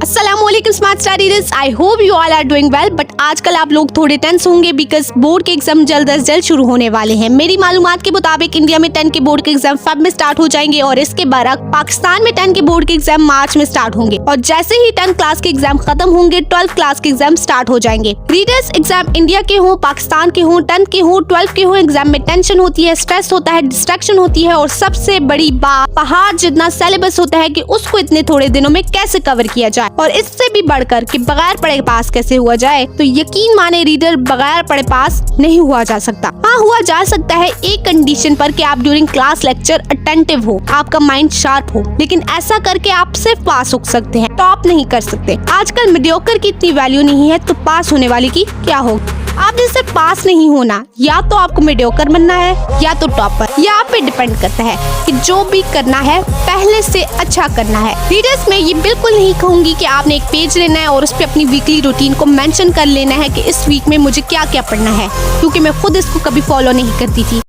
अस्सलामुअलैकुम smart star readers, I hope you all are doing well. But आजकल आप लोग थोड़े टेंस होंगे बिकॉज बोर्ड के एग्जाम जल्द अज जल्द शुरू होने वाले हैं। मेरी मालूमात के मुताबिक इंडिया में 10 के बोर्ड के एग्जाम फेब में स्टार्ट हो जाएंगे और इसके बाद पाकिस्तान में 10 के बोर्ड के एग्जाम मार्च में स्टार्ट होंगे। और जैसे ही 10 क्लास के एग्जाम खत्म होंगे 12 क्लास के एग्जाम स्टार्ट हो जाएंगे। रीडर्स, एग्जाम इंडिया के हो, पाकिस्तान के हो, 10 के हो, 12 के हो, एग्जाम में टेंशन होती है, स्ट्रेस होता है, डिस्ट्रैक्शन होती है और सबसे बड़ी बात पहाड़ जितना सिलेबस होता है कि उसको इतने थोड़े दिनों में कैसे कवर किया जाए। और इससे भी बढ़कर कि बगैर पढ़े पास कैसे हुआ जाए, तो यकीन माने रीडर, बगैर पढ़े पास नहीं हुआ जा सकता। हाँ, हुआ जा सकता है एक कंडीशन पर कि आप ड्यूरिंग क्लास लेक्चर अटेंटिव हो, आपका माइंड शार्प हो, लेकिन ऐसा करके आप सिर्फ पास हो सकते हैं, टॉप नहीं कर सकते। आजकल मीडियोकर की इतनी वैल्यू नहीं है तो पास होने वाले की क्या होगी। आपने सिर्फ पास नहीं होना, या तो आपको मीडियोकर बनना है या तो टॉपर। या आप पे डिपेंड करता है कि जो भी करना है पहले से अच्छा करना है। रीडर्स, मैं ये बिल्कुल नहीं कहूंगी कि आपने एक पेज लेना है और उस पर अपनी वीकली रूटीन को मेंशन कर लेना है कि इस वीक में मुझे क्या क्या पढ़ना है, क्योंकि मैं खुद इसको कभी फॉलो नहीं करती थी।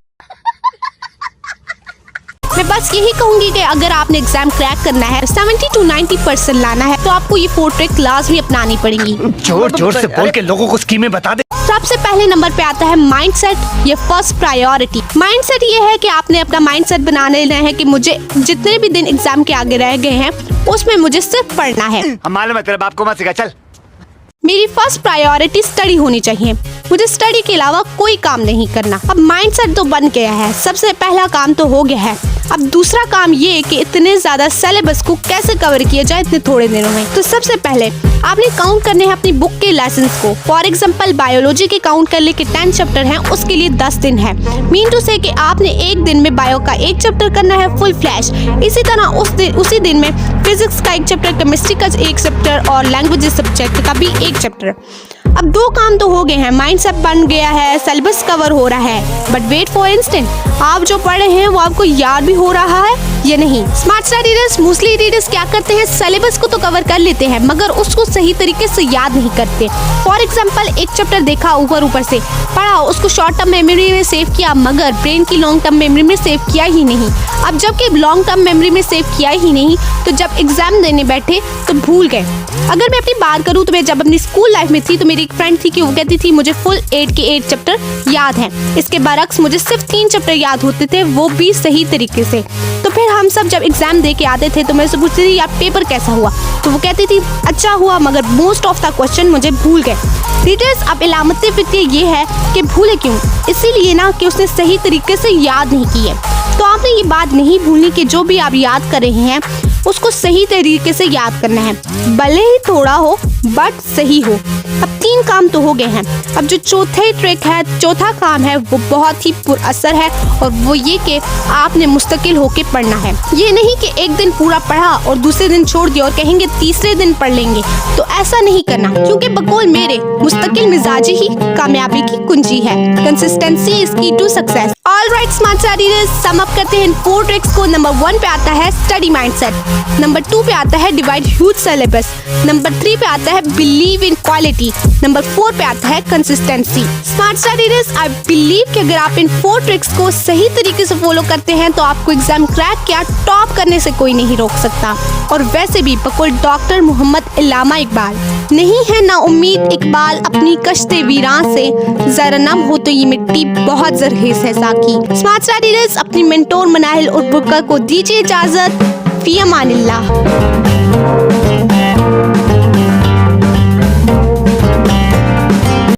मैं बस यही कहूंगी कि अगर आपने एग्जाम क्रैक करना है, 70 to 90% लाना है, तो आपको ये 4 ट्रिक लाजमी अपनानी पड़ेंगी। जोर जोर से बोल के लोगों को स्कीमें बता दे। सबसे पहले नंबर पे आता है माइंडसेट। ये फर्स्ट प्रायोरिटी। माइंडसेट ये है कि आपने अपना माइंडसेट बना लेना है कि मुझे जितने भी दिन एग्जाम के आगे रह गए हैं उसमें मुझे सिर्फ पढ़ना है। मालूम है, तेरे बाप को मत सिखा, चल। मेरी फर्स्ट प्रायोरिटी स्टडी होनी चाहिए। मुझे स्टडी के अलावा कोई काम नहीं करना। अब माइंडसेट तो बन गया है, सबसे पहला काम तो हो गया है। अब दूसरा काम ये कि इतने ज्यादा सिलेबस को कैसे कवर किया जाए इतने थोड़े दिनों में। तो सबसे पहले आपने काउंट करने हैं अपनी बुक के लेसन्स को। फॉर एग्जांपल बायोलॉजी के काउंट कर ले कि 10 चैप्टर हैं, उसके लिए 10 दिन है। मीन टू से कि आपने एक दिन में बायो का एक चैप्टर करना है फुल फ्लैश। इसी तरह उसी दिन में फिजिक्स का एक चैप्टर, केमिस्ट्री का एक चैप्टर और लैंग्वेजेस सब्जेक्ट का भी एक चैप्टर। अब 2 काम तो हो गए हैं, माइंडसेट बन गया है, सिलेबस कवर हो रहा है। बट वेट फॉर इंस्टेंट, आप जो पढ़ रहे हैं वो आपको याद भी हो रहा है या नहीं। Smart star readers, mostly readers क्या करते हैं, सिलेबस को तो कवर कर लेते हैं मगर उसको सही तरीके से याद नहीं करते। फॉर एग्जांपल एक चैप्टर देखा, ऊपर से पढ़ा, उसको शॉर्ट टर्म मेमोरी में सेव किया मगर ब्रेन की लॉन्ग टर्म मेमोरी में सेव किया ही नहीं। अब जबकि लॉन्ग टर्म मेमोरी में सेव किया ही नहीं तो जब एग्जाम देने बैठे तो भूल गए। अगर मैं अपनी बात करूँ तो मैं जब अपनी स्कूल लाइफ में थी तो मेरी एक फ्रेंड थी कि वो कहती थी मुझे फुल 8 के 8 चैप्टर याद हैं। इसके बरक्स मुझे सिर्फ 3 चैप्टर याद होते थे, वो भी सही तरीके से। तो फिर हम सब जब एग्जाम दे के आते थे तो मैं उससे पूछती थी यार पेपर कैसा हुआ, तो वो कहती थी अच्छा हुआ मगर मोस्ट ऑफ द क्वेश्चन मुझे भूल गए। रीडर्स, अब इलामत फिक्र ये है कि भूले क्यों, इसीलिए ना कि उसने सही तरीके से याद नहीं की है। तो आपने ये बात नहीं भूलनी कि जो भी आप याद कर रहे हैं उसको सही तरीके से याद करना है, भले ही थोड़ा हो बट सही हो। अब 3 काम तो हो गए हैं। अब जो चौथा काम है वो बहुत ही पुरअसर है और वो ये कि आपने मुस्तकिल होके पढ़ना है। ये नहीं कि एक दिन पूरा पढ़ा और दूसरे दिन छोड़ दिया और कहेंगे तीसरे दिन पढ़ लेंगे, तो ऐसा नहीं करना, क्योंकि बकौल मेरे मुस्तकिल मिजाजी ही कामयाबी की कुंजी है। Consistency is key to success. Alright smart star readers, sum up करते हैं इन 4 ट्रिक्स को। नंबर 1 पे आता है स्टडी माइंडसेट, नंबर 2 पे आता है डिवाइड ह्यूज सिलेबस, नंबर 3 पे आता है बिलीव इन क्वालिटी, नंबर 4 पे आता है consistency. Smart star readers, I believe कि अगर आप इन 4 ट्रिक्स को सही तरीके से फॉलो करते हैं तो आपको एग्जाम क्रैक क्या टॉप करने से कोई नहीं रोक सकता। और वैसे भी बकौल डॉक्टर मोहम्मद इल्लामा इकबाल, नहीं है ना उम्मीद इकबाल अपनी कश्ते वीरान से, जरा नम हो तो ये मिट्टी बहुत जरखेज है साकी। स्मार्ट स्टार रीडर्स, अपनी मेंटोर मनाहिल और बुक्का को दीजिए इजाजत। फी अमानिल्लाह।